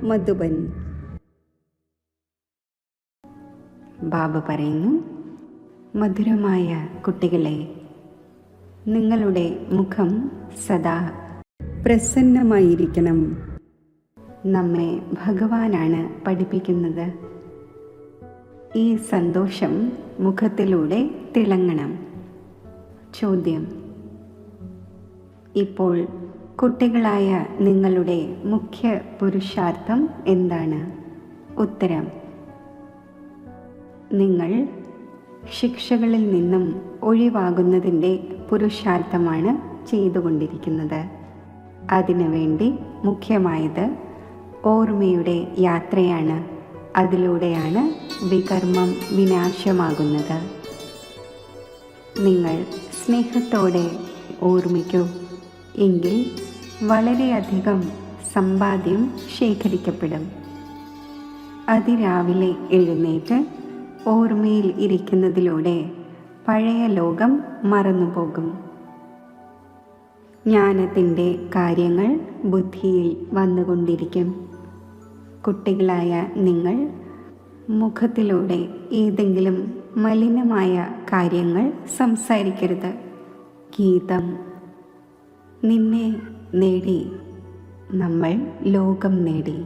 മധുബൻ. ബാബ പറയുന്നു, മധുരമായ കുട്ടികളെ, നിങ്ങളുടെ മുഖം സദാ പ്രസന്നമായിരിക്കണം. നമ്മെ ഭഗവാനാണ് പഠിപ്പിക്കുന്നത്. ഈ സന്തോഷം മുഖത്തിലൂടെ തിളങ്ങണം. ചോദ്യം: ഇപ്പോൾ കുട്ടികളായ നിങ്ങളുടെ മുഖ്യ പുരുഷാർത്ഥം എന്താണ്? ഉത്തരം: നിങ്ങൾ ശിക്ഷകളിൽ നിന്നും ഒഴിവാകുന്നതിൻ്റെ പുരുഷാർത്ഥമാണ് ചെയ്തുകൊണ്ടിരിക്കുന്നത്. അതിനുവേണ്ടി മുഖ്യമായത് ഓർമ്മയുടെ യാത്രയാണ്. അതിലൂടെയാണ് വികർമ്മം വിനാശമാകുന്നത്. നിങ്ങൾ സ്നേഹത്തോടെ ഓർമ്മിക്കൂ, എങ്കിൽ വളരെയധികം സമ്പാദ്യം ശേഖരിക്കപ്പെടും. അതിരാവിലെ എഴുന്നേറ്റ് ഓർമ്മയിൽ ഇരിക്കുന്നതിലൂടെ പഴയ ലോകം മറന്നുപോകും. ജ്ഞാനത്തിൻ്റെ കാര്യങ്ങൾ ബുദ്ധിയിൽ വന്നുകൊണ്ടിരിക്കും. കുട്ടികളായ നിങ്ങൾ മുഖത്തിലൂടെ ഏതെങ്കിലും മലിനമായ കാര്യങ്ങൾ സംസാരിക്കരുത്. ഗീതം: നിന്നെ നേടി നമ്മൾ ലോകം നേടി.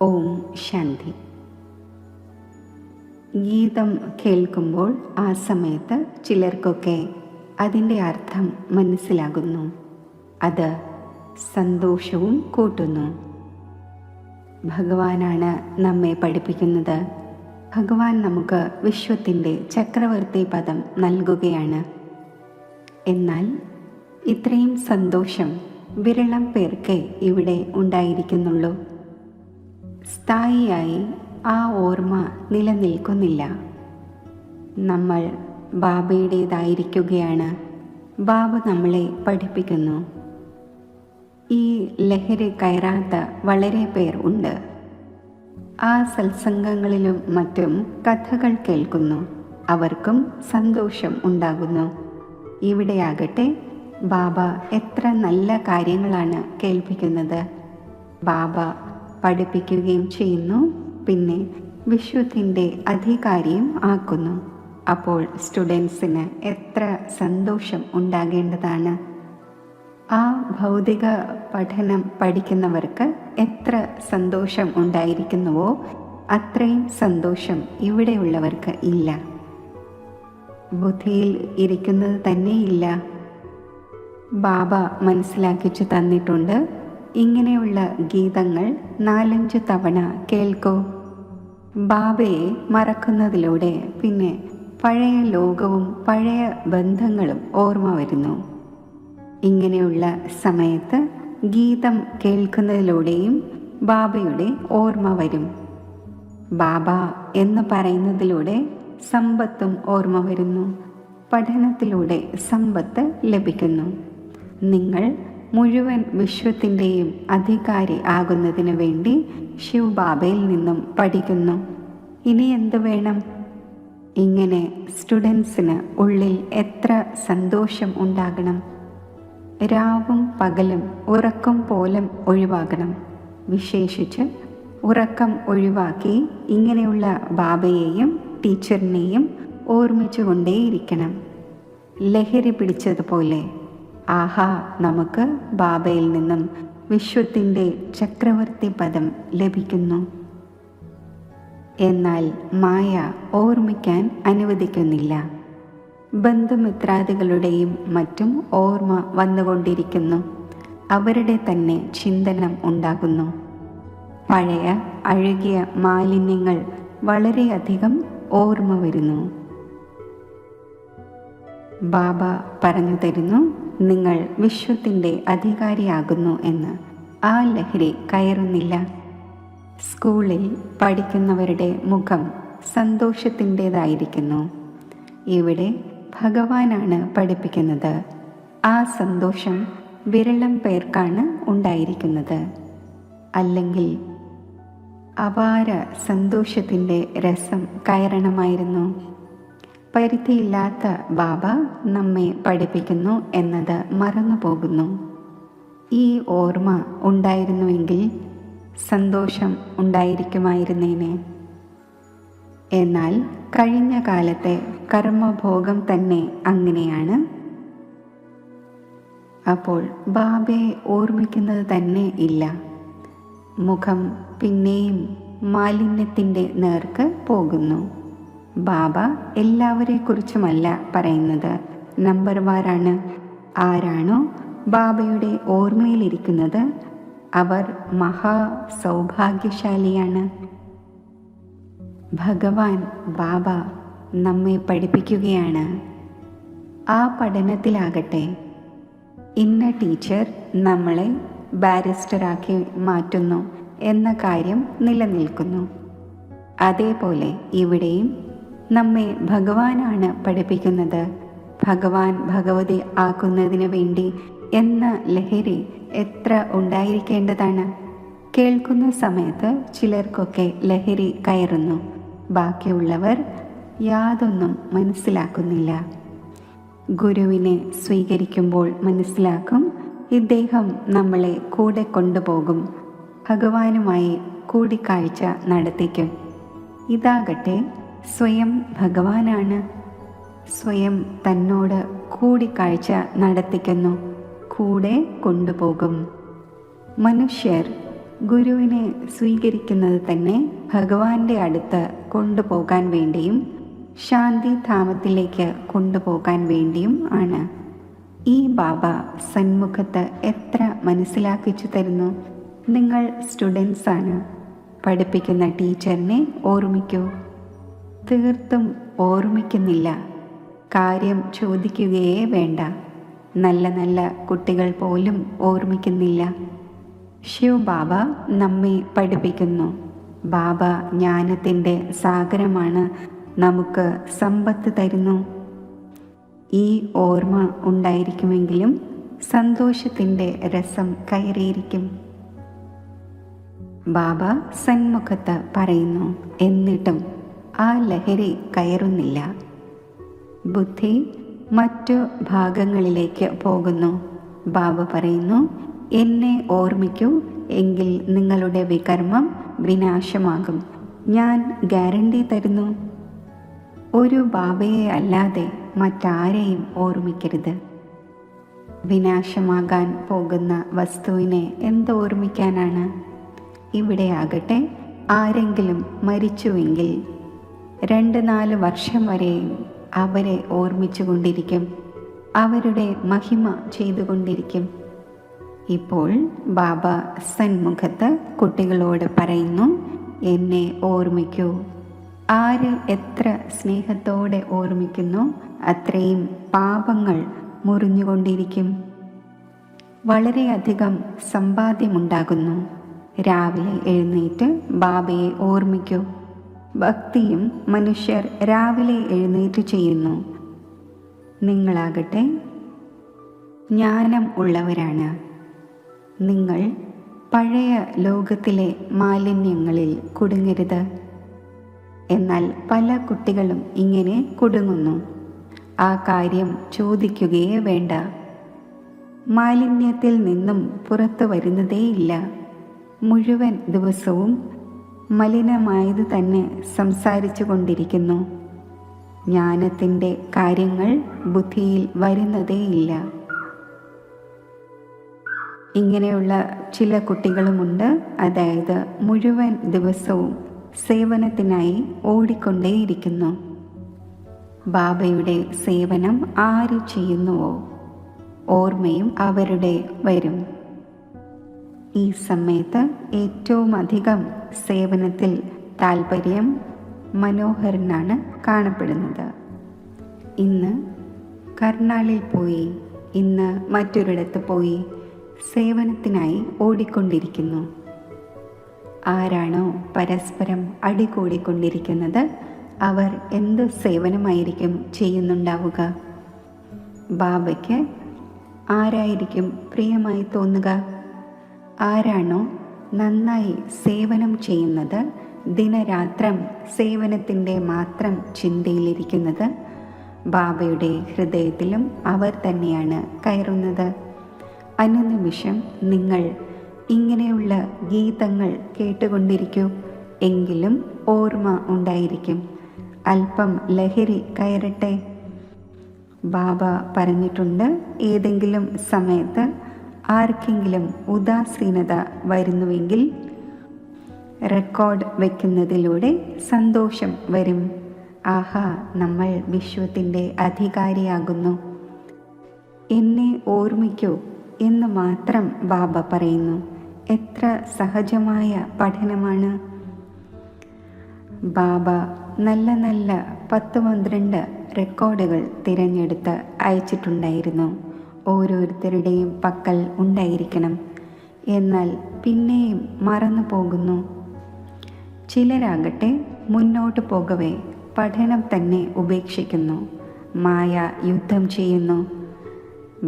ഓം ശാന്തി. ഗീതം കേൾക്കുമ്പോൾ ആ സമയത്ത് ചിലർക്കൊക്കെ അതിൻ്റെ അർത്ഥം മനസ്സിലാകുന്നു. അത് സന്തോഷവും കൂട്ടുന്നു. ഭഗവാനാണ് നമ്മെ പഠിപ്പിക്കുന്നത്. ഭഗവാൻ നമുക്ക് വിശ്വത്തിൻ്റെ ചക്രവർത്തി പദം നൽകുകയാണ്. എന്നാൽ ഇത്രയും സന്തോഷം വിരളം പേർക്കേ ഇവിടെ ഉണ്ടായിരിക്കുന്നുള്ളൂ. സ്ഥായിയായി ആ ഓർമ്മ നിലനിൽക്കുന്നില്ല. നമ്മൾ ബാബയുടേതായിരിക്കുകയാണ്. ബാബ നമ്മളെ പഠിപ്പിക്കുന്നു. ഈ ലഹരി കയറാത്ത വളരെ പേർ ഉണ്ട്. ആ സത്സംഗങ്ങളിലും മറ്റും കഥകൾ കേൾക്കുന്നു. അവർക്കും സന്തോഷം ഉണ്ടാകുന്നു. ഇവിടെയാകട്ടെ ബാബ എത്ര നല്ല കാര്യങ്ങളാണ് കേൾപ്പിക്കുന്നത്. ബാബ പഠിപ്പിക്കുകയും ചെയ്യുന്നു, പിന്നെ വിശ്വത്തിൻ്റെ അധികാരിയും ആക്കുന്നു. അപ്പോൾ സ്റ്റുഡൻസിന് എത്ര സന്തോഷം ഉണ്ടാകേണ്ടതാണ്. ആ ഭൗതിക പഠനം പഠിക്കുന്നവർക്ക് എത്ര സന്തോഷം ഉണ്ടായിരിക്കുന്നുവോ അത്രയും സന്തോഷം ഇവിടെയുള്ളവർക്ക് ഇല്ല. ബുദ്ധിയിൽ ഇരിക്കുന്നത് തന്നെയില്ല. ബാബ മനസ്സിലാക്കിച്ചു തന്നിട്ടുണ്ട്. ഇങ്ങനെയുള്ള ഗീതങ്ങൾ 4-5 തവണ കേൾക്കൂ. ബാബയെ മറക്കുന്നതിലൂടെ പിന്നെ പഴയ ലോകവും പഴയ ബന്ധങ്ങളും ഓർമ്മ വരുന്നു. ഇങ്ങനെയുള്ള സമയത്ത് ഗീതം കേൾക്കുന്നതിലൂടെയും ബാബയുടെ ഓർമ്മ വരും. ബാബ എന്ന് പറയുന്നതിലൂടെ സമ്പത്തും ഓർമ്മ വരുന്നു. പഠനത്തിലൂടെ സമ്പത്ത് ലഭിക്കുന്നു. നിങ്ങൾ മുഴുവൻ വിശ്വത്തിൻ്റെയും അധികാരി ആകുന്നതിന് വേണ്ടി ശിവ് ബാബയിൽ നിന്നും പഠിക്കുന്നു. ഇനി എന്ത് വേണം? ഇങ്ങനെ സ്റ്റുഡൻസിന് ഉള്ളിൽ എത്ര സന്തോഷം ഉണ്ടാകണം. രാവും പകലും ഉറക്കം പോലും ഒഴിവാകണം. വിശേഷിച്ച് ഉറക്കം ഒഴിവാക്കി ഇങ്ങനെയുള്ള ബാബയെയും ടീച്ചറിനെയും ഓർമ്മിച്ചുകൊണ്ടേയിരിക്കണം. ലഹരി പിടിച്ചതുപോലെ. ആഹാ, നമുക്ക് ബാബയിൽ നിന്നും വിശ്വത്തിൻ്റെ ചക്രവർത്തി പദം ലഭിക്കുന്നു. എന്നാൽ മായ ഓർമ്മിക്കാൻ അനുവദിക്കുന്നില്ല. ബന്ധുമിത്രാദികളുടെയും മറ്റും ഓർമ്മ വന്നുകൊണ്ടിരിക്കുന്നു. അവരുടെ തന്നെ ചിന്തനം ഉണ്ടാകുന്നു. പഴയ അഴുകിയ മാലിന്യങ്ങൾ വളരെയധികം ഓർമ്മ വരുന്നു. ബാബ പറഞ്ഞു തരുന്നു, നിങ്ങൾ വിശ്വത്തിൻ്റെ അധികാരിയാകുന്നു എന്ന്. ആ ലഹരി കയറുന്നില്ല. സ്കൂളിൽ പഠിക്കുന്നവരുടെ മുഖം സന്തോഷത്തിൻ്റെതായിരിക്കുന്നു. ഇവിടെ ഭഗവാനാണ് പഠിപ്പിക്കുന്നത്. ആ സന്തോഷം വിരളം പേർക്കാണ് ഉണ്ടായിരിക്കുന്നത്. അല്ലെങ്കിൽ അപാര സന്തോഷത്തിൻ്റെ രസം കയറണമായിരുന്നു. പരിധിയില്ലാത്ത ബാബ നമ്മെ പഠിപ്പിക്കുന്നു എന്നത് മറന്നു പോകുന്നു. ഈ ഓർമ്മ ഉണ്ടായിരുന്നുവെങ്കിൽ സന്തോഷം ഉണ്ടായിരിക്കുമായിരുന്നേനെ. എന്നാൽ കഴിഞ്ഞ കാലത്തെ കർമ്മഭോഗം തന്നെ അങ്ങനെയാണ്. അപ്പോൾ ബാബയെ ഓർമ്മിക്കുന്നത് തന്നെ ഇല്ല. മുഖം പിന്നെയും മാലിന്യത്തിൻ്റെ നേർക്ക് പോകുന്നു. ബാബ എല്ലാവരെക്കുറിച്ചുമല്ല പറയുന്നത്, നമ്പർമാരാണ്. ആരാണോ ബാബയുടെ ഓർമ്മയിലിരിക്കുന്നത് അവർ മഹാ സൗഭാഗ്യശാലിയാണ്. ഭഗവാൻ ബാബ നമ്മെ പഠിപ്പിക്കുകയാണ്. ആ പഠനത്തിലാകട്ടെ ഇന്ന ടീച്ചർ നമ്മളെ ബാരിസ്റ്ററാക്കി മാറ്റുന്നു എന്ന കാര്യം നിലനിൽക്കുന്നു. അതേപോലെ ഇവിടെയും നമ്മെ ഭഗവാനാണ് പഠിപ്പിക്കുന്നത്. ഭഗവാൻ ഭഗവതി ആക്കുന്നതിന് വേണ്ടി എന്ന ലഹരി എത്ര ഉണ്ടായിരിക്കേണ്ടതാണ്. കേൾക്കുന്ന സമയത്ത് ചിലർക്കൊക്കെ ലഹരി കയറുന്നു, ബാക്കിയുള്ളവർ യാതൊന്നും മനസ്സിലാക്കുന്നില്ല. ഗുരുവിനെ സ്വീകരിക്കുമ്പോൾ മനസ്സിലാക്കും, ഇദ്ദേഹം നമ്മളെ കൂടെ കൊണ്ടുപോകും, ഭഗവാനുമായി കൂടിക്കാഴ്ച നടത്തിക്കും. ഇതാകട്ടെ സ്വയം ഭഗവാനാണ്. സ്വയം തന്നോട് കൂടിക്കാഴ്ച നടത്തിക്കുന്നു, കൂടെ കൊണ്ടുപോകും. മനുഷ്യർ ഗുരുവിനെ സ്വീകരിക്കുന്നത് തന്നെ ഭഗവാന്റെ അടുത്ത് കൊണ്ടുപോകാൻ വേണ്ടിയും ശാന്തിധാമത്തിലേക്ക് കൊണ്ടുപോകാൻ വേണ്ടിയും ആണ്. ഈ ബാബ സന്മുഖത്ത് എത്ര മനസ്സിലാക്കിച്ചു തരുന്നു. നിങ്ങൾ സ്റ്റുഡൻസാണ്, പഠിപ്പിക്കുന്ന ടീച്ചറിനെ ഓർമ്മിക്കൂ. തീർത്തും ഓർമ്മിക്കുന്നില്ല, കാര്യം ചോദിക്കുകയേ വേണ്ട. നല്ല നല്ല കുട്ടികൾ പോലും ഓർമ്മിക്കുന്നില്ല. ശിവ് ബാബ നമ്മെ പഠിപ്പിക്കുന്നു. ബാബ ജ്ഞാനത്തിൻ്റെ സാഗരമാണ്, നമുക്ക് സമ്പത്ത് തരുന്നു. ഈ ഓർമ്മ ഉണ്ടായിരിക്കുമെങ്കിലും സന്തോഷത്തിൻ്റെ രസം കയറിയിരിക്കും. ബാബ സന്മുഖത്ത് പറയുന്നു, എന്നിട്ടും ആ ലഹരി കയറുന്നില്ല. ബുദ്ധി മറ്റു ഭാഗങ്ങളിലേക്ക് പോകുന്നു. ബാബ പറയുന്നു, എന്നെ ഓർമ്മിക്കൂ, എങ്കിൽ നിങ്ങളുടെ വികർമ്മം വിനാശമാകും. ഞാൻ ഗ്യാരണ്ടി തരുന്നു. ഒരു ബാബയെ അല്ലാതെ മറ്റാരെയും ഓർമ്മിക്കരുത്. വിനാശമാകാൻ പോകുന്ന വസ്തുവിനെ എന്തോർമ്മിക്കാനാണ്? ഇവിടെയാകട്ടെ ആരെങ്കിലും മരിച്ചുവെങ്കിൽ 2-4 വർഷം വരെയും അവരെ ഓർമ്മിച്ചുകൊണ്ടിരിക്കും, അവരുടെ മഹിമ ചെയ്തുകൊണ്ടിരിക്കും. ഇപ്പോൾ ബാബ സന്മുഖത്ത് കുട്ടികളോട് പറയുന്നു, എന്നെ ഓർമ്മിക്കൂ. ആര് എത്ര സ്നേഹത്തോടെ ഓർമ്മിക്കുന്നു അത്രയും പാപങ്ങൾ മുറിഞ്ഞുകൊണ്ടിരിക്കും. വളരെയധികം സമ്പാദ്യമുണ്ടാകുന്നു. രാവിലെ എഴുന്നേറ്റ് ബാബയെ ഓർമ്മിക്കൂ. ഭക്തിയും മനുഷ്യർ രാവിലെ എഴുന്നേറ്റ് ചെയ്യുന്നു. നിങ്ങളാകട്ടെ ജ്ഞാനം ഉള്ളവരാണ്. നിങ്ങൾ പഴയ ലോകത്തിലെ മാലിന്യങ്ങളിൽ കുടുങ്ങരുത്. എന്നാൽ പല കുട്ടികളും ഇങ്ങനെ കുടുങ്ങുന്നു. ആ കാര്യം ചോദിക്കുകയേ വേണ്ട. മാലിന്യത്തിൽ നിന്നും പുറത്തു വരുന്നതേയില്ല. മുഴുവൻ ദിവസവും മലിനമായത് തന്നെ സംസാരിച്ചു കൊണ്ടിരിക്കുന്നു. ജ്ഞാനത്തിൻ്റെ കാര്യങ്ങൾ ബുദ്ധിയിൽ വരുന്നതേയില്ല. ഇങ്ങനെയുള്ള ചില കുട്ടികളുമുണ്ട്. അതായത് മുഴുവൻ ദിവസവും സേവനത്തിനായി ഓടിക്കൊണ്ടേയിരിക്കുന്നു. ബാബയുടെ സേവനം ആര് ചെയ്യുന്നുവോ ഓർമ്മയും അവരുടെ വരും. ഈ സമയത്ത് ഏറ്റവും അധികം സേവനത്തിൽ താല്പര്യം മനോഹരനാണ് കാണപ്പെടുന്നത്. ഇന്ന് കർണാളിൽ പോയി, ഇന്ന് മറ്റൊരിടത്ത് പോയി സേവനത്തിനായി ഓടിക്കൊണ്ടിരിക്കുന്നു. ആരാണോ പരസ്പരം അടികൂടിക്കൊണ്ടിരിക്കുന്നത് അവർ എന്ത് സേവനമായിരിക്കും ചെയ്യുന്നുണ്ടാവുക? ബാബയ്ക്ക് ആരായിരിക്കും പ്രിയമായി തോന്നുക? ആരാണോ നന്നായി സേവനം ചെയ്യുന്നത്, ദിനരാത്രം സേവനത്തിൻ്റെ മാത്രം ചിന്തയിലിരിക്കുന്നത്, ബാബയുടെ ഹൃദയത്തിലും അവർ തന്നെയാണ് കയറുന്നത്. അനുനിമിഷം നിങ്ങൾ ഇങ്ങനെയുള്ള ഗീതങ്ങൾ കേട്ടുകൊണ്ടിരിക്കൂ, എങ്കിലും ഓർമ്മ ഉണ്ടായിരിക്കും. അല്പം ലഹരി കയറട്ടെ. ബാബ പറഞ്ഞിട്ടുണ്ട്, ഏതെങ്കിലും സമയത്ത് ആർക്കെങ്കിലും ഉദാസീനത വരുന്നുവെങ്കിൽ റെക്കോർഡ് വയ്ക്കുന്നതിലൂടെ സന്തോഷം വരും. ആഹാ, നമ്മൾ വിശ്വത്തിൻ്റെ അധികാരിയാകുന്നു, എന്നെ ഓർമ്മിക്കൂ എന്ന് മാത്രം ബാബ പറയുന്നു. എത്ര സഹജമായ പഠനമാണ്. ബാബ നല്ല നല്ല 10-12 റെക്കോർഡുകൾ തിരഞ്ഞെടുത്ത് അയച്ചിട്ടുണ്ടായിരുന്നു. ഓരോരുത്തരുടെയും പക്കൽ ഉണ്ടായിരിക്കണം. എന്നാൽ പിന്നെയും മറന്നു പോകുന്നു. ചിലരാകട്ടെ മുന്നോട്ട് പോകവേ പഠനം തന്നെ ഉപേക്ഷിക്കുന്നു. മായ യുദ്ധം ചെയ്യുന്നു.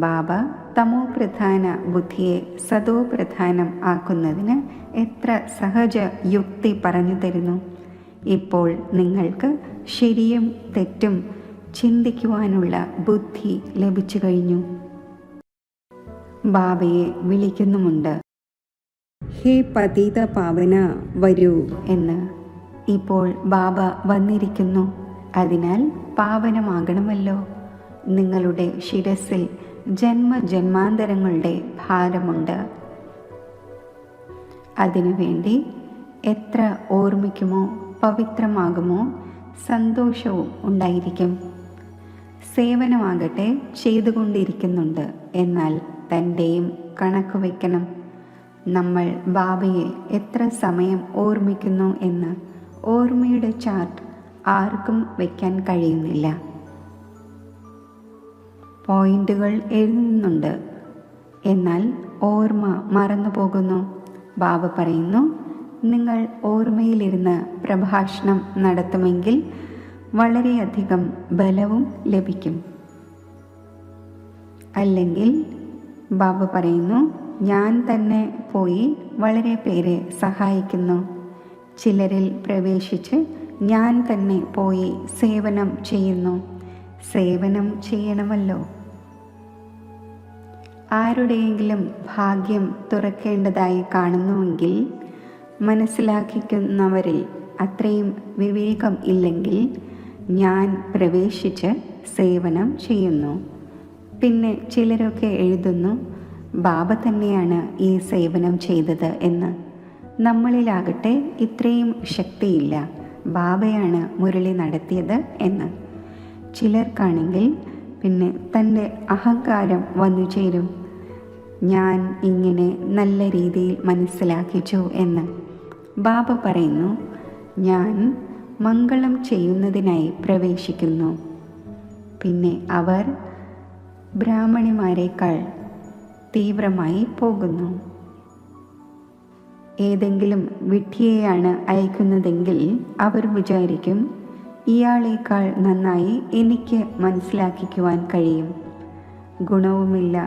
ബാബ തമോ പ്രധാന ബുദ്ധിയെ സതോ പ്രധാനം ആക്കുന്നതിന് എത്ര സഹജ യുക്തി പറഞ്ഞു തരുന്നു. ഇപ്പോൾ നിങ്ങൾക്ക് ശരിയും തെറ്റും ചിന്തിക്കുവാനുള്ള ബുദ്ധി ലഭിച്ചു കഴിഞ്ഞു. ബാബയെ വിളിക്കുന്നുമുണ്ട്, ഹേ പതിത പാവന വരൂ എന്ന്. ഇപ്പോൾ ബാബ വന്നിരിക്കുന്നു. അതിനാൽ പാവനമാകണമല്ലോ. നിങ്ങളുടെ ശിരസിൽ ജന്മജന്മാന്തരങ്ങളുടെ ഭാരമുണ്ട്. അതിനുവേണ്ടി എത്ര ഓർമ്മിക്കുമോ പവിത്രമാകുമോ സന്തോഷവും ഉണ്ടായിരിക്കും. സേവനമാകട്ടെ ചെയ്തുകൊണ്ടിരിക്കുന്നുണ്ട്, എന്നാൽ തൻ്റെയും കണക്ക് വയ്ക്കണം. നമ്മൾ ബാബയെ എത്ര സമയം ഓർമ്മിക്കുന്നു എന്ന് ഓർമ്മയുടെ ചാർട്ട് ആർക്കും വയ്ക്കാൻ കഴിയുന്നില്ല. പോയിന്റുകൾ എഴുതുന്നുണ്ട്, എന്നാൽ ഓർമ്മ മറന്നു പോകുന്നു. ബാബ പറയുന്നു, നിങ്ങൾ ഓർമ്മയിലിരുന്ന് പ്രഭാഷണം നടത്തുമെങ്കിൽ വളരെയധികം ബലവും ലഭിക്കും. അല്ലെങ്കിൽ ബാബ പറയുന്നു, ഞാൻ തന്നെ പോയി വളരെ പേരെ സഹായിക്കുന്നു. ചിലരിൽ പ്രവേശിച്ച് ഞാൻ തന്നെ പോയി സേവനം ചെയ്യുന്നു. സേവനം ചെയ്യണമല്ലോ. ആരുടെയെങ്കിലും ഭാഗ്യം തുറക്കേണ്ടതായി കാണുന്നുവെങ്കിൽ, മനസ്സിലാക്കിക്കുന്നവരിൽ അത്രയും വിവേകം ഇല്ലെങ്കിൽ ഞാൻ പ്രവേശിച്ച് സേവനം ചെയ്യുന്നു. പിന്നെ ചിലരൊക്കെ എഴുതുന്നു, ബാബ തന്നെയാണ് ഈ സേവനം ചെയ്തത് എന്ന്. നമ്മളിലാകട്ടെ ഇത്രയും ശക്തിയില്ല, ബാബയാണ് മുരളി നടത്തിയത് എന്ന്. ചിലർക്കാണെങ്കിൽ പിന്നെ തൻ്റെ അഹങ്കാരം വന്നു ചേരും, ഞാൻ ഇങ്ങനെ നല്ല രീതിയിൽ മനസ്സിലാക്കിച്ചു എന്ന്. ബാബ പറയുന്നു, ഞാൻ മംഗളം ചെയ്യുന്നതിനായി പ്രവേശിക്കുന്നു. പിന്നെ അവർ ബ്രാഹ്മണിമാരെക്കാൾ തീവ്രമായി പോകുന്നു. ഏതെങ്കിലും വിഡ്ഢിയെയാണ് അയക്കുന്നതെങ്കിൽ അവർ വിചാരിക്കും, ഇയാളേക്കാൾ നന്നായി എനിക്ക് മനസ്സിലാക്കിക്കുവാൻ കഴിയും. ഗുണവുമില്ല,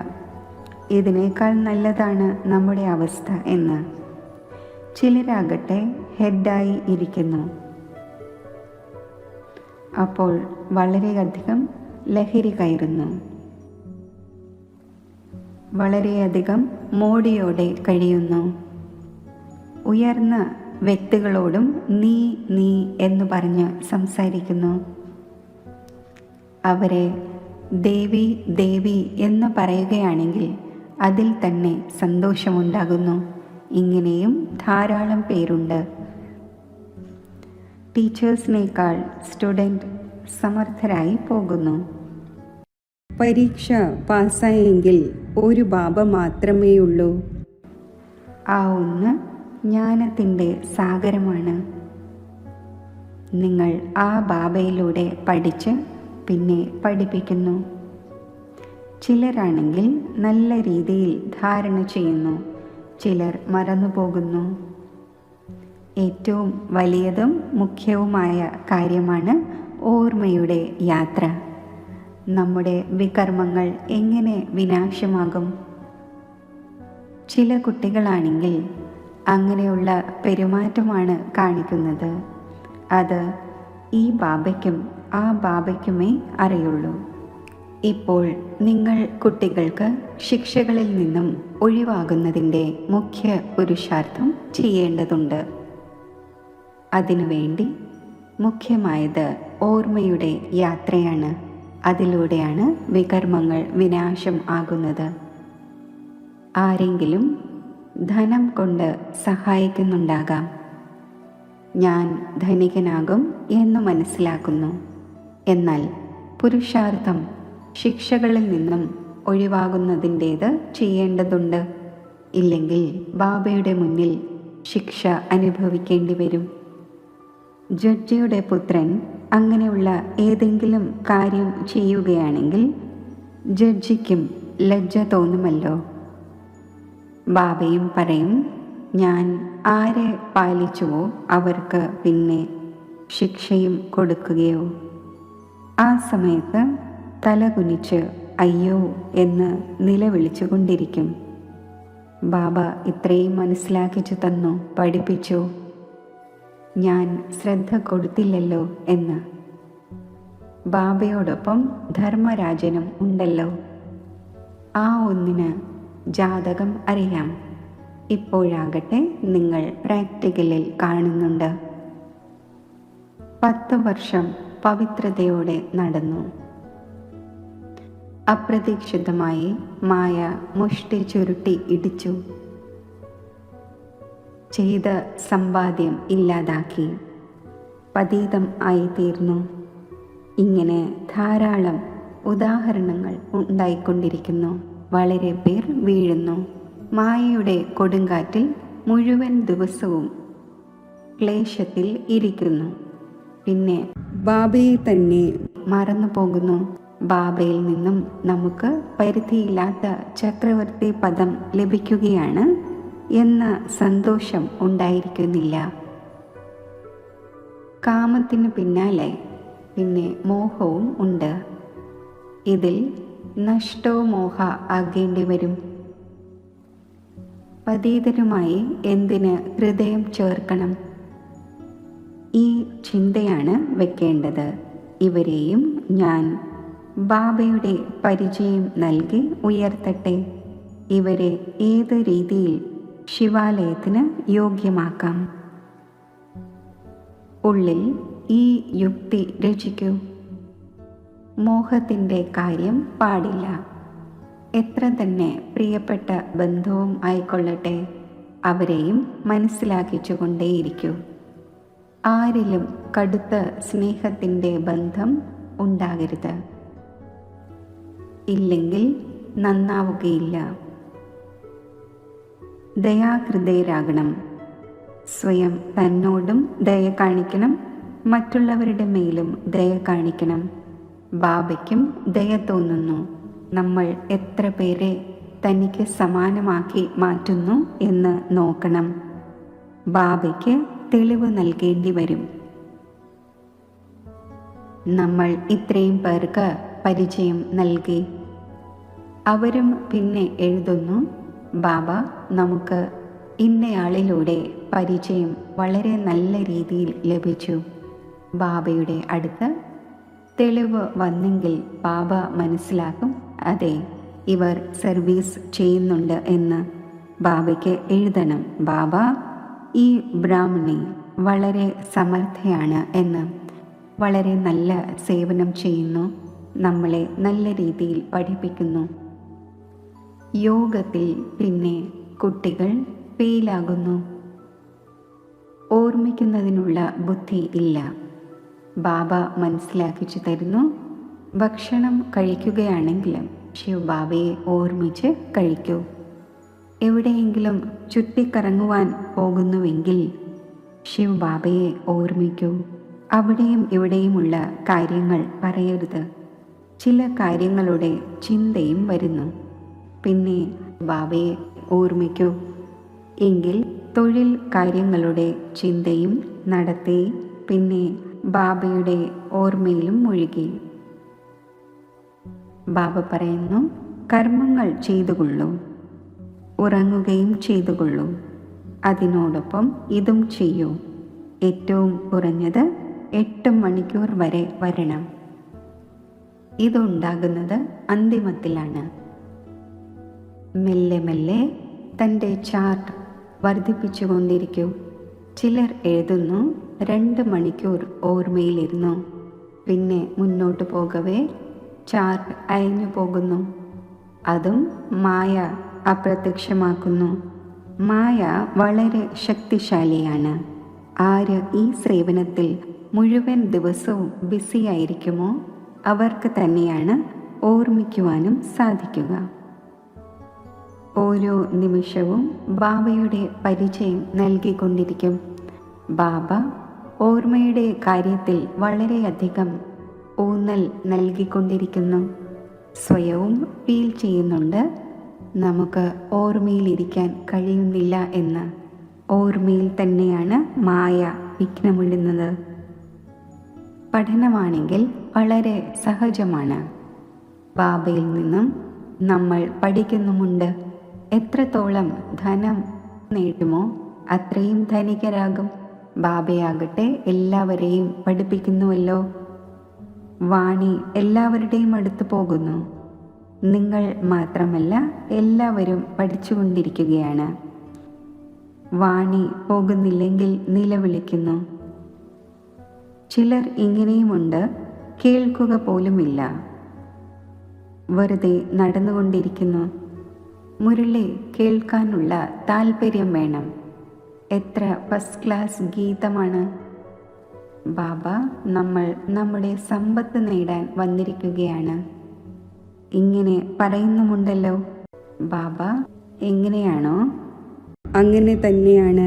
ഇതിനേക്കാൾ നല്ലതാണ് നമ്മുടെ അവസ്ഥ എന്ന്. ചിലരാകട്ടെ ഹെഡായി ഇരിക്കുന്നു. അപ്പോൾ വളരെയധികം ലഹരി കയറുന്നു. വളരെയധികം മോടിയോടെ കഴിയുന്നു. ഉയർന്ന വ്യക്തികളോടും നീ നീ എന്ന് പറഞ്ഞ് സംസാരിക്കുന്നു. അവരെ ദേവി ദേവി എന്ന് പറയുകയാണെങ്കിൽ അതിൽ തന്നെ സന്തോഷമുണ്ടാകുന്നു. ഇങ്ങനെയും ധാരാളം പേരുണ്ട്. ടീച്ചേഴ്സിനേക്കാൾ സ്റ്റുഡൻറ് സമർത്ഥരായി പോകുന്നു. പരീക്ഷ പാസ്സായെങ്കിൽ ഒരു ബാബ മാത്രമേയുള്ളൂ. ആ ഒന്ന് ജ്ഞാനത്തിൻ്റെ സാഗരമാണ്. നിങ്ങൾ ആ ബാബയിലൂടെ പഠിച്ച് പിന്നെ പഠിപ്പിക്കുന്നു. ചിലരാണെങ്കിൽ നല്ല രീതിയിൽ ധാരണ ചെയ്യുന്നു, ചിലർ മറന്നുപോകുന്നു. ഏറ്റവും വലിയതും മുഖ്യവുമായ കാര്യമാണ് ഓർമ്മയുടെ യാത്ര. നമ്മുടെ വികർമ്മങ്ങൾ എങ്ങനെ വിനാശമാകും? ചില കുട്ടികളാണെങ്കിൽ അങ്ങനെയുള്ള പെരുമാറ്റമാണ് കാണിക്കുന്നത്. അത് ഈ ബാബയ്ക്കും ആ ബാബയ്ക്കുമേ അറിയുള്ളൂ. ഇപ്പോൾ നിങ്ങൾ കുട്ടികൾക്ക് ശിക്ഷകളിൽ നിന്നും ഒഴിവാകുന്നതിൻ്റെ മുഖ്യ പുരുഷാർത്ഥം ചെയ്യേണ്ടതുണ്ട്. അതിനുവേണ്ടി മുഖ്യമായത് ഓർമ്മയുടെ യാത്രയാണ്. അതിലൂടെയാണ് വികർമ്മങ്ങൾ വിനാശം ആകുന്നത്. ആരെങ്കിലും ധനം കൊണ്ട് സഹായിക്കുന്നുണ്ടാകാം. ഞാൻ ധനികനാകും എന്ന് മനസ്സിലാക്കുന്നു. എന്നാൽ പുരുഷാർത്ഥം ശിക്ഷകളിൽ നിന്നും ഒഴിവാകുന്നതിൻ്റേത് ചെയ്യേണ്ടതുണ്ട്. ഇല്ലെങ്കിൽ ബാബയുടെ മുന്നിൽ ശിക്ഷ അനുഭവിക്കേണ്ടി വരും. ജഡ്ജിയുടെ പുത്രൻ അങ്ങനെയുള്ള ഏതെങ്കിലും കാര്യം ചെയ്യുകയാണെങ്കിൽ ജഡ്ജിക്കും ലജ്ജ തോന്നുമല്ലോ. ബാബയും പറയും, ഞാൻ ആരെ പാലിച്ചുവോ അവർക്ക് പിന്നെ ശിക്ഷയും കൊടുക്കുകയോ. ആ സമയത്ത് തലകുനിച്ച് അയ്യോ എന്ന് നിലവിളിച്ചുകൊണ്ടിരിക്കും. ബാബ ഇത്രയും മനസ്സിലാക്കിച്ചു തന്നു, പഠിപ്പിച്ചു, ഞാൻ ശ്രദ്ധ കൊടുത്തില്ലല്ലോ എന്ന്. ബാബയോടൊപ്പം ധർമ്മരാജനും ഉണ്ടല്ലോ. ആ ഒന്നിന് ജാതകം അറിയാം. ഇപ്പോഴാകട്ടെ നിങ്ങൾ പ്രാക്ടിക്കലിൽ കാണുന്നുണ്ട്. 10 വർഷം പവിത്രതയോടെ നടന്നു. അപ്രതീക്ഷിതമായി മായ മുഷ്ടി ചുരുട്ടി ഇടിച്ചു. ചെയ്ത സമ്പാദ്യം ഇല്ലാതാക്കി. പതീതം ആയിത്തീർന്നു. ഇങ്ങനെ ധാരാളം ഉദാഹരണങ്ങൾ ഉണ്ടായിക്കൊണ്ടിരിക്കുന്നു. വളരെ പേർ വീഴുന്നു. മായയുടെ കൊടുങ്കാറ്റിൽ മുഴുവൻ ദിവസവും ക്ലേശത്തിൽ ഇരിക്കുന്നു. പിന്നെ ബാബയെ തന്നെ മറന്നു പോകുന്നു. ബാബയിൽ നിന്നും നമുക്ക് പരിധിയില്ലാത്ത ചക്രവർത്തി പദം ലഭിക്കുകയാണ് എന്ന സന്തോഷം ഉണ്ടായിരിക്കുന്നില്ല. കാമത്തിന് പിന്നാലെ പിന്നെ മോഹവും ഉണ്ട്. ഇതിൽ നഷ്ടോ മോഹ ആകേണ്ടി വരും. പതീതരുമായി എന്തിന് ഹൃദയം ചേർക്കണം? ഈ ചിന്തയാണ് വെക്കേണ്ടത്. ഇവരെയും ഞാൻ ബാബയുടെ പരിചയം നൽകി ഉയർത്തട്ടെ. ഇവരെ ഏത് രീതിയിൽ ശിവാലയത്തിന് യോഗ്യമാക്കാം? ഉള്ളിൽ ഈ യുക്തി രചിക്കൂ. മോഹത്തിൻ്റെ കാര്യം പാടില്ല. എത്ര തന്നെ പ്രിയപ്പെട്ട ബന്ധവും ആയിക്കൊള്ളട്ടെ, അവരെയും മനസ്സിലാക്കിച്ചുകൊണ്ടേയിരിക്കൂ. ആരിലും കടുത്ത സ്നേഹത്തിൻ്റെ ബന്ധം ഉണ്ടാകരുത്. ഇല്ലെങ്കിൽ നന്നാവുകയില്ല. ദയാഹൃദയരാകണം. സ്വയം തന്നോടും ദയ കാണിക്കണം, മറ്റുള്ളവരുടെ മേലും ദയ കാണിക്കണം. ബാബയ്ക്കും ദയ തോന്നുന്നു. നമ്മൾ എത്ര പേരെ തനിക്ക് സമാനമാക്കി മാറ്റുന്നു എന്ന് നോക്കണം. ബാബയ്ക്ക് തെളിവ് നൽകേണ്ടി വരും. നമ്മൾ ഇത്രയും പേർക്ക് പരിചയം നൽകി. അവരും പിന്നെ എഴുതുന്നു, ബാബ നമുക്ക് ഇന്നയാളിലൂടെ പരിചയം വളരെ നല്ല രീതിയിൽ ലഭിച്ചു. ബാബയുടെ അടുത്ത് തെളിവ് വന്നെങ്കിൽ ബാബ മനസ്സിലാക്കും, അതെ ഇവർ സർവീസ് ചെയ്യുന്നുണ്ട് എന്ന്. ബാബയ്ക്ക് എഴുതണം, ബാബ ഈ ബ്രാഹ്മണി വളരെ സമർത്ഥയാണ് എന്ന്. വളരെ നല്ല സേവനം ചെയ്യുന്നു, നമ്മളെ നല്ല രീതിയിൽ പഠിപ്പിക്കുന്നു. യോഗത്തിൽ പിന്നെ കുട്ടികൾ ഫെയിലാകുന്നു. ഓർമ്മിക്കുന്നതിനുള്ള ബുദ്ധി ഇല്ല. ബാബ മനസ്സിലാക്കിച്ചു തരുന്നു, ഭക്ഷണം കഴിക്കുകയാണെങ്കിലും ശിവ് ബാബയെ ഓർമ്മിച്ച് കഴിക്കൂ. എവിടെയെങ്കിലും ചുറ്റിക്കറങ്ങുവാൻ പോകുന്നുവെങ്കിൽ ശിവ് ബാബയെ ഓർമ്മിക്കൂ. അവിടെയും ഇവിടെയുമുള്ള കാര്യങ്ങൾ പറയരുത്. ചില കാര്യങ്ങളുടെ ചിന്തയും വരുന്നു. പിന്നെ ബാബയെ ഓർമ്മിക്കൂ. എങ്കിൽ തൊഴിൽ കാര്യങ്ങളുടെ ചിന്തയും നടത്തി പിന്നെ ബാബയുടെ ഓർമ്മയിലും മുഴുകി. ബാബ പറയുന്നു, കർമ്മങ്ങൾ ചെയ്തുകൊള്ളൂ, ഉറങ്ങുകയും ചെയ്തുകൊള്ളൂ. അതിനോടൊപ്പം ഇതും ചെയ്യൂ. ഏറ്റവും കുറഞ്ഞത് 8 മണിക്കൂർ വരെ വരണം. ഇതുണ്ടാകുന്നത് അന്തിമത്തിലാണ്. മെല്ലെ മെല്ലെ തൻ്റെ ചാർട്ട് വർദ്ധിപ്പിച്ചുകൊണ്ടിരിക്കൂ. ചിലർ എഴുതുന്നു, 2 മണിക്കൂർ ഓർമ്മയിലിരുന്നു. പിന്നെ മുന്നോട്ട് പോകവേ ചാർട്ട് അയഞ്ഞു പോകുന്നു. അതും മായ അപ്രത്യക്ഷമാക്കുന്നു. മായ വളരെ ശക്തിശാലിയാണ്. ആര് ഈ സേവനത്തിൽ മുഴുവൻ ദിവസവും ബിസിയായിരിക്കുമോ അവർക്ക് തന്നെയാണ് ഓർമ്മിക്കുവാനും സാധിക്കുക. ഓരോ നിമിഷവും ബാബയുടെ പരിചയം നൽകിക്കൊണ്ടിരിക്കും. ബാബ ഓർമ്മയുടെ കാര്യത്തിൽ വളരെയധികം ഊന്നൽ നൽകിക്കൊണ്ടിരിക്കുന്നു. സ്വയവും ഫീൽ ചെയ്യുന്നുണ്ട്, നമുക്ക് ഓർമ്മയിലിരിക്കാൻ കഴിയുന്നില്ല എന്ന്. ഓർമ്മയിൽ തന്നെയാണ് മായ വിഘ്നമിടുന്നത്. പഠനമാണെങ്കിൽ വളരെ സഹജമാണ്. ബാബയിൽ നിന്നും നമ്മൾ പഠിക്കുന്നുമുണ്ട്. എത്രത്തോളം ധനം നേടുമോ അത്രയും ധനികരാകും. ബാബയാകട്ടെ എല്ലാവരെയും പഠിപ്പിക്കുന്നുവല്ലോ. വാണി എല്ലാവരുടെയും അടുത്ത് പോകുന്നു. നിങ്ങൾ മാത്രമല്ല, എല്ലാവരും പഠിച്ചുകൊണ്ടിരിക്കുകയാണ്. വാണി പോകുന്നില്ലെങ്കിൽ നിലവിളിക്കുന്നു. ചിലർ ഇങ്ങനെയുമുണ്ട്, കേൾക്കുക പോലുമില്ല, വെറുതെ നടന്നുകൊണ്ടിരിക്കുന്നു. മുരളി കേൾക്കാനുള്ള താല്പര്യം വേണം. എത്ര ഫസ്റ്റ് ക്ലാസ് ഗീതമാണ്. ബാബ, നമ്മൾ നമ്മുടെ സമ്പത്ത് നേടാൻ വന്നിരിക്കുകയാണ്. ഇങ്ങനെ പറയുന്നുമുണ്ടല്ലോ. ബാബ എങ്ങനെയാണോ അങ്ങനെ തന്നെയാണ്.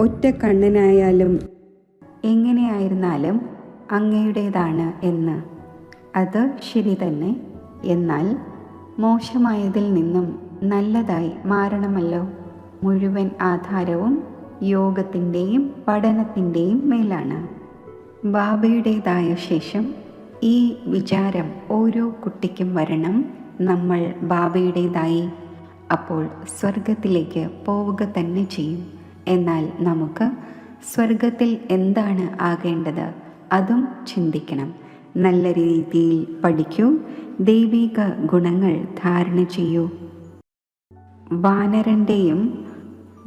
ഒറ്റ കണ്ണനായാലും എങ്ങനെയായിരുന്നാലും അങ്ങയുടേതാണ് എന്ന്. അത് ശരി തന്നെ. എന്നാൽ മോശമായതിൽ നിന്നും നല്ലതായി മാറണമല്ലോ. മുഴുവൻ ആധാരവും യോഗത്തിൻ്റെയും പഠനത്തിൻ്റെയും മേലാണ്. ബാബയുടേതായ ശേഷം ഈ വിചാരം ഓരോ കുട്ടിക്കും വരണം, നമ്മൾ ബാബയുടേതായി. അപ്പോൾ സ്വർഗത്തിലേക്ക് പോവുക തന്നെ ചെയ്യും. എന്നാൽ നമുക്ക് സ്വർഗത്തിൽ എന്താണ് ആകേണ്ടത് അതും ചിന്തിക്കണം. നല്ല രീതിയിൽ പഠിക്കൂ, ദൈവിക ഗുണങ്ങൾ ധാരണ ചെയ്യൂ. വാനരൻ്റെയും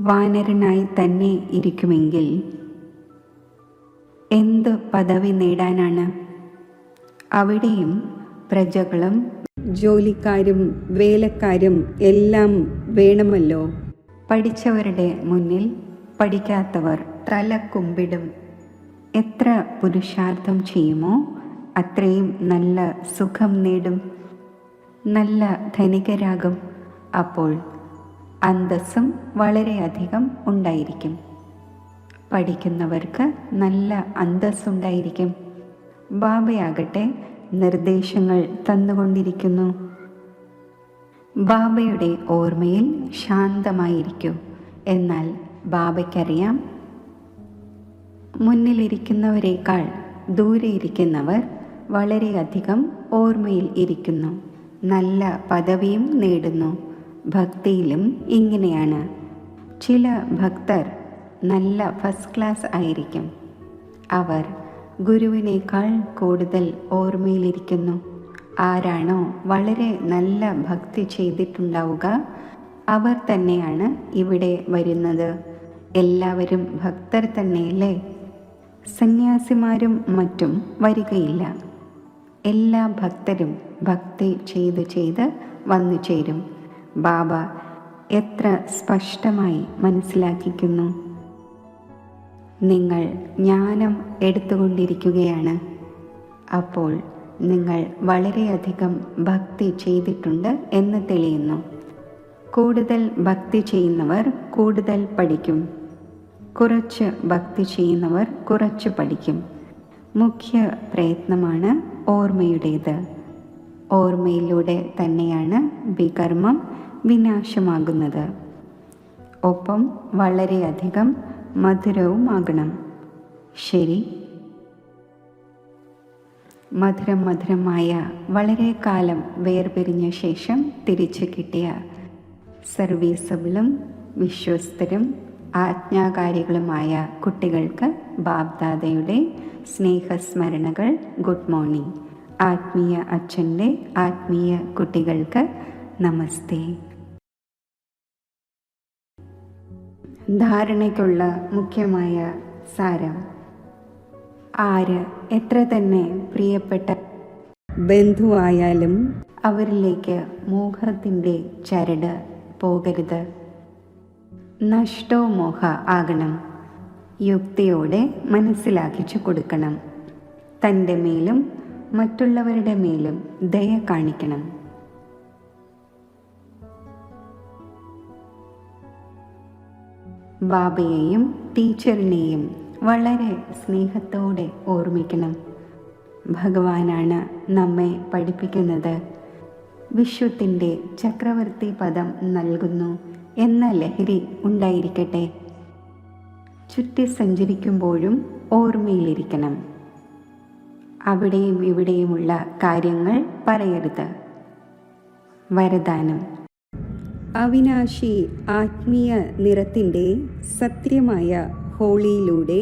വാനരനായി തന്നെ ഇരിക്കുമെങ്കിൽ എന്ത് പദവി നേടാനാണ്? അവിടെയും പ്രജകളും ജോലിക്കാരും വേലക്കാരും എല്ലാം വേണമല്ലോ. പഠിച്ചവരുടെ മുന്നിൽ പഠിക്കാത്തവർ തല കുമ്പിടും. എത്ര പുരുഷാർത്ഥം ചെയ്യുമോ അത്രയും നല്ല സുഖം നേടും, നല്ല ധനികരാകും. അപ്പോൾ അന്തസ്സും വളരെയധികം ഉണ്ടായിരിക്കും. പഠിക്കുന്നവർക്ക് നല്ല അന്തസ്സുണ്ടായിരിക്കും. ബാബയാകട്ടെ നിർദ്ദേശങ്ങൾ തന്നുകൊണ്ടിരിക്കുന്നു. ബാബയുടെ ഓർമ്മയിൽ ശാന്തമായിരിക്കൂ. എന്നാൽ ബാബയ്ക്കറിയാം, മുന്നിലിരിക്കുന്നവരെക്കാൾ ദൂരെ ഇരിക്കുന്നവർ വളരെയധികം ഓർമ്മയിൽ ഇരിക്കുന്നു, നല്ല പദവിയും നേടുന്നു. ഭക്തിയിലും ഇങ്ങനെയാണ്. ചില ഭക്തർ നല്ല ഫസ്റ്റ് ക്ലാസ് ആയിരിക്കും. അവർ ഗുരുവിനേക്കാൾ കൂടുതൽ ഓർമ്മയിലിരിക്കുന്നു. ആരാണോ വളരെ നല്ല ഭക്തി ചെയ്തിട്ടുണ്ടാവുക അവർ തന്നെയാണ് ഇവിടെ വരുന്നത്. എല്ലാവരും ഭക്തർ തന്നെയല്ലേ? സന്യാസിമാരും മറ്റും വരികയില്ല. എല്ലാ ഭക്തരും ഭക്തി ചെയ്ത് വന്നു ചേരും. ബാബ എത്ര സ്പഷ്ടമായി മനസ്സിലാക്കിക്കുന്നു. നിങ്ങൾ ജ്ഞാനം എടുത്തുകൊണ്ടിരിക്കുകയാണ്. അപ്പോൾ നിങ്ങൾ വളരെയധികം ഭക്തി ചെയ്തിട്ടുണ്ട് എന്ന് തെളിയുന്നു. കൂടുതൽ ഭക്തി ചെയ്യുന്നവർ കൂടുതൽ പഠിക്കും. കുറച്ച് ഭക്തി ചെയ്യുന്നവർ കുറച്ച് പഠിക്കും. മുഖ്യ പ്രയത്നമാണ് ഓർമ്മയുടേത്. ഓർമ്മയിലൂടെ തന്നെയാണ് വികർമ്മം വിനാശമാകുന്നത്. ഒപ്പം വളരെയധികം മധുരവുമാകണം. ശരി. മധുരമായ വളരെ കാലം വേർപിരിഞ്ഞ ശേഷം തിരിച്ചു കിട്ടിയ സർവീസബിളും വിശ്വസ്തരും ആജ്ഞാകാരികളുമായ കുട്ടികൾക്ക് ബാബ്ദാദയുടെ സ്നേഹസ്മരണകൾ. Good morning. ആത്മീയ അച്ഛൻ്റെ ആത്മീയ കുട്ടികൾക്ക് നമസ്തേ. ധാരണയ്ക്കുള്ള മുഖ്യമായ സാരം: ആര് എത്ര തന്നെ പ്രിയപ്പെട്ട ബന്ധുവായാലും അവരിലേക്ക് മോഹത്തിൻ്റെ ചരട് പോകരുത്. നഷ്ടോ മോഹ ആകണം. യുക്തിയോടെ മനസ്സിലാക്കിച്ചു കൊടുക്കണം. തൻ്റെ മേലും മറ്റുള്ളവരുടെ മേലും ദയ കാണിക്കണം. ബാബയെയും ടീച്ചറിനെയും വളരെ സ്നേഹത്തോടെ ഓർമ്മിക്കണം. ഭഗവാനാണ് നമ്മെ പഠിപ്പിക്കുന്നത്. വിശ്വത്തിൻ്റെ ചക്രവർത്തി പദം നൽകുന്നു എന്ന ലഹരി ഉണ്ടായിരിക്കട്ടെ. ചുറ്റി സഞ്ചരിക്കുമ്പോഴും ഓർമ്മയിലിരിക്കണം. അവിടെയും ഇവിടെയുമുള്ള കാര്യങ്ങൾ പറയരുത്. വരദാനം: അവിനാശി ആത്മീയ നിറത്തിൻ്റെ സത്യമായ ഹോളിയിലൂടെ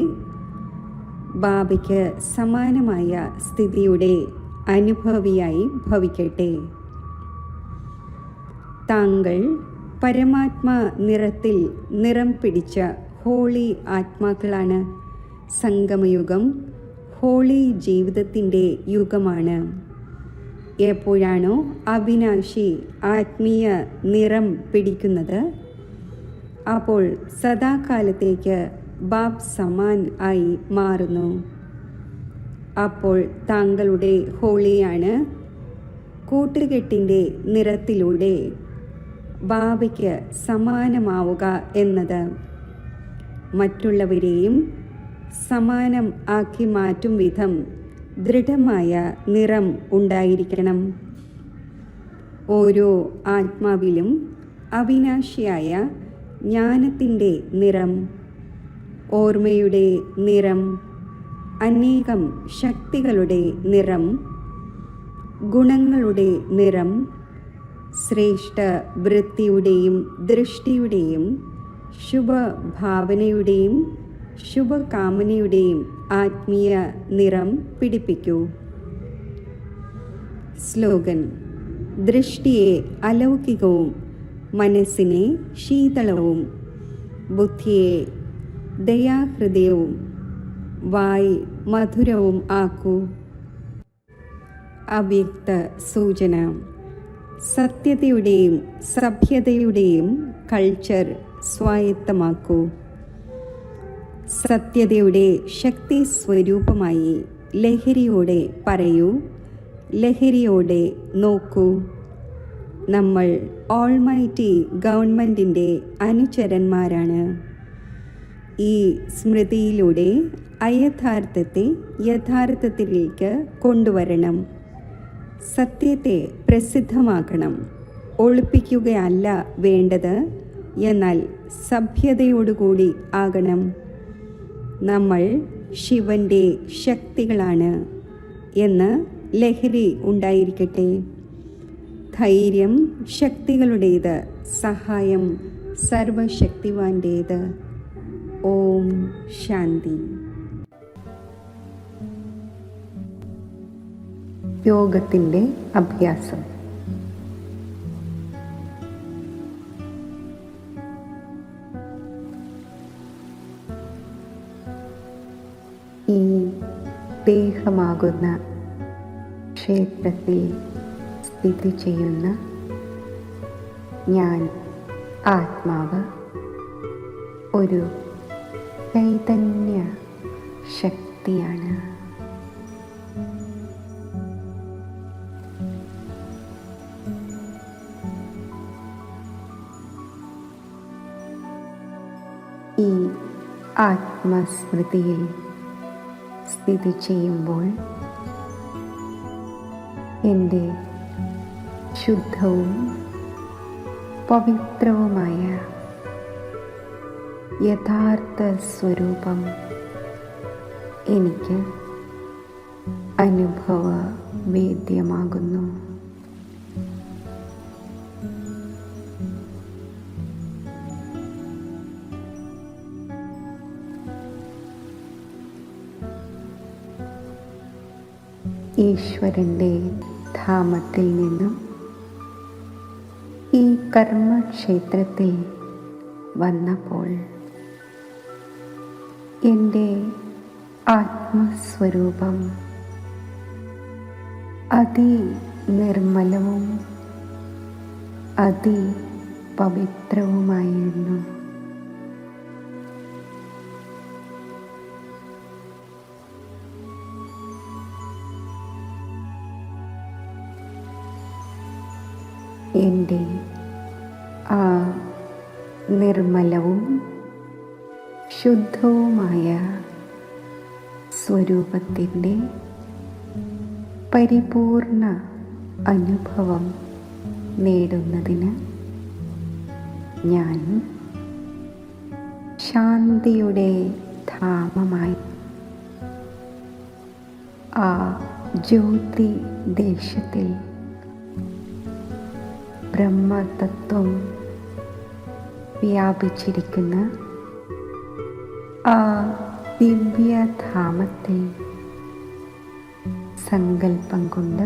ബാബയ്ക്ക് സമാനമായ സ്ഥിതിയുടെ അനുഭവിയായി ഭവിക്കട്ടെ. താങ്കൾ പരമാത്മാ നിറത്തിൽ നിറം പിടിച്ച ഹോളി ആത്മാക്കളാണ്. സംഗമയുഗം ഹോളി ജീവിതത്തിൻ്റെ യുഗമാണ്. എപ്പോഴാണോ അവിനാശി ആത്മീയ നിറം പിടിക്കുന്നത്, അപ്പോൾ സദാകാലത്തേക്ക് ബാബ് സമാൻ ആയി മാറുന്നു. അപ്പോൾ താങ്കളുടെ ഹോളിയാണ് കൂട്ടുകെട്ടിൻ്റെ നിറത്തിലൂടെ ബാബയ്ക്ക് സമാനമാവുക എന്നത്. മറ്റുള്ളവരെയും സമാനം ആക്കി മാറ്റും വിധം ദൃഢമായ നിറം ഉണ്ടായിരിക്കണം. ഓരോ ആത്മാവിലും അവിനാശിയായ ജ്ഞാനത്തിൻ്റെ നിറം, ഓർമ്മയുടെ നിറം, അനേകം ശക്തികളുടെ നിറം, ഗുണങ്ങളുടെ നിറം, ശ്രേഷ്ഠ വൃത്തിയുടെയും ദൃഷ്ടിയുടെയും ശുഭഭാവനയുടെയും ശുഭകാമനയുടെയും ആത്മീയ നിറം പിടിപ്പിക്കൂ. സ്ലോഗൻ: ദൃഷ്ടിയെ അലൗകികവും മനസ്സിനെ ശീതളവും ബുദ്ധിയെ ദയാഹൃദയവും വായ് മധുരവും ആക്കൂ. അവ്യക്ത സൂചന: സത്യതയുടെയും സഭ്യതയുടെയും കൾച്ചർ സ്വായത്തമാക്കൂ. സത്യതയുടെ ശക്തി സ്വരൂപമായി ലഹരിയോടെ പറയൂ, ലഹരിയോടെ നോക്കൂ. നമ്മൾ ഓൾമൈറ്റി ഗവൺമെൻറ്റിൻ്റെ അനുചരന്മാരാണ്. ഈ സ്മൃതിയിലൂടെ അയഥാർത്ഥത്തെ യഥാർത്ഥത്തിലേക്ക് കൊണ്ടുവരണം. സത്യത്തെ പ്രസിദ്ധമാക്കണം. ഒളിപ്പിക്കുകയല്ല വേണ്ടത്, എന്നാൽ സഭ്യതയോടുകൂടി ആകണം. നമ്മൾ ശിവൻ്റെ ശക്തികളാണ് എന്ന് ലഹരി ഉണ്ടായിരിക്കട്ടെ. ധൈര്യം ശക്തികളുടേത്, സഹായം സർവശക്തിവാൻ്റേത്. ഓം ശാന്തി. യോഗത്തിൻ്റെ അഭ്യാസം. ഈ ദേഹമാകുന്ന ക്ഷേത്രത്തിൽ സ്ഥിതി ചെയ്യുന്ന ഞാൻ ആത്മാവ് ഒരു ചൈതന്യ ശക്തിയാണ്. ഈ ആത്മസ്മൃതിയിൽ സ്ഥിതി ചെയ്യുമ്പോൾ എൻ്റെ ശുദ്ധവും പവിത്രവുമായ യഥാർത്ഥ സ്വരൂപം എനിക്ക് അനുഭവവേദ്യമാകുന്നു. ഈശ്വരൻ്റെ ധാമത്തിൽ നിന്നും ഈ കർമ്മക്ഷേത്രത്തിൽ വന്നപ്പോൾ എൻ്റെ ആത്മസ്വരൂപം അതിനിർമ്മലവും അതിപവിത്രവുമായിരുന്നു. എൻ്റെ ആ നിർമ്മലവും ശുദ്ധവുമായ സ്വരൂപത്തിൻ്റെ പരിപൂർണ അനുഭവം നേടുന്നതിന് ഞാൻ ശാന്തിയുടെ ധാമമായി ആ ജ്യോതി ദേശത്തിൽ ബ്രഹ്മതത്വം വ്യാപിച്ചിരിക്കുന്ന ആ ദിവ്യധാമത്തിൽ സങ്കല്പം കൊണ്ട്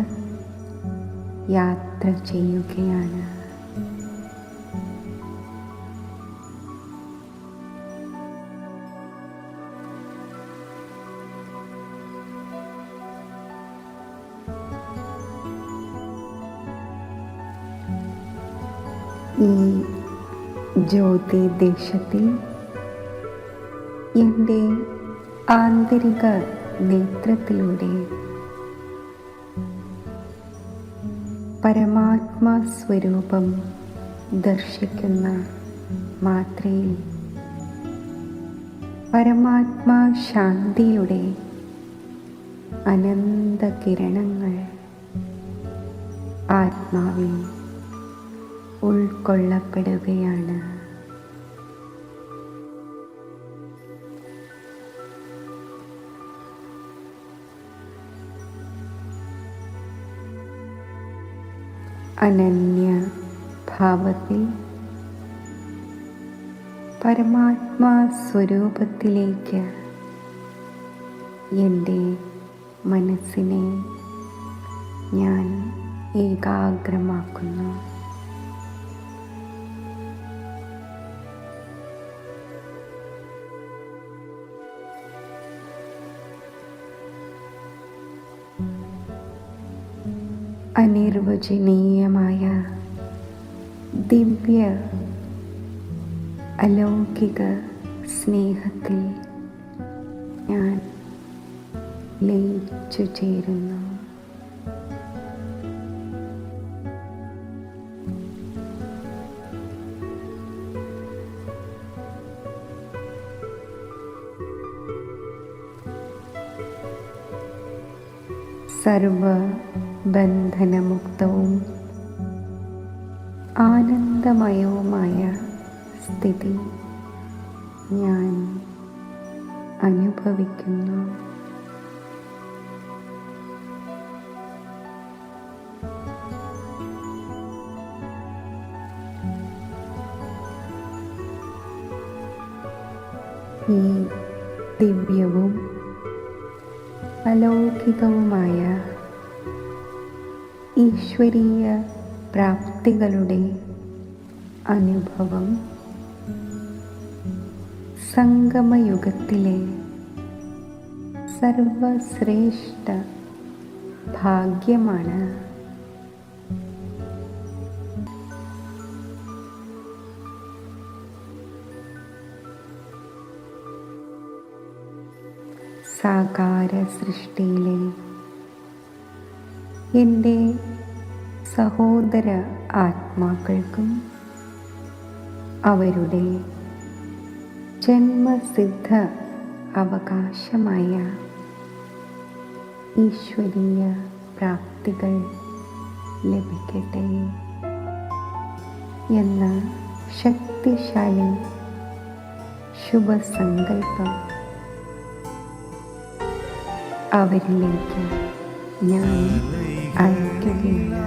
യാത്ര ചെയ്യുകയാണ്. ഈ ജ്യോതിദേശത്തിൽ എൻ്റെ ആന്തരിക നേത്രത്തിലൂടെ പരമാത്മാ സ്വരൂപം ദർശിക്കുന്ന മാത്രയിൽ പരമാത്മാ ശാന്തിയുടെ അനന്ത കിരണങ്ങൾ ആത്മാവിൽ ഉൾക്കൊള്ളപ്പെടുകയാണ്. അനന്യ ഭാവത്തിൽ പരമാത്മാ സ്വരൂപത്തിലേക്ക് എൻ്റെ മനസ്സിനെ ഞാൻ ഏകാഗ്രമാക്കുന്നു. അനിർവചനീയമായ ദിവ്യ അലൗകിക സ്നേഹത്തിൽ ഞാൻ ലയിച്ചു ചേരുന്നു. സർവബന്ധനമുക്തവും ആനന്ദമയവുമായ സ്ഥിതി ഞാൻ അനുഭവിക്കുന്നു. ഈ ദിവ്യവും അലൗകികവുമായ ഈശ്വരീയ പ്രാപ്തികളുടെ അനുഭവം സംഗമയുഗത്തിലെ സർവശ്രേഷ്ഠ ഭാഗ്യമാണ്. സാകാര സൃഷ്ടിയിലെ എൻ്റെ സഹോദര ആത്മാക്കൾക്കും അവരുടെ ജന്മസിദ്ധ അവകാശമായ ഈശ്വരീയ പ്രാപ്തികൾ ലഭിക്കട്ടെ എന്ന ശക്തിശാലി ശുഭസങ്കല്പം അവരിലേക്ക് ഞാൻ അയക്കുകയാണ്.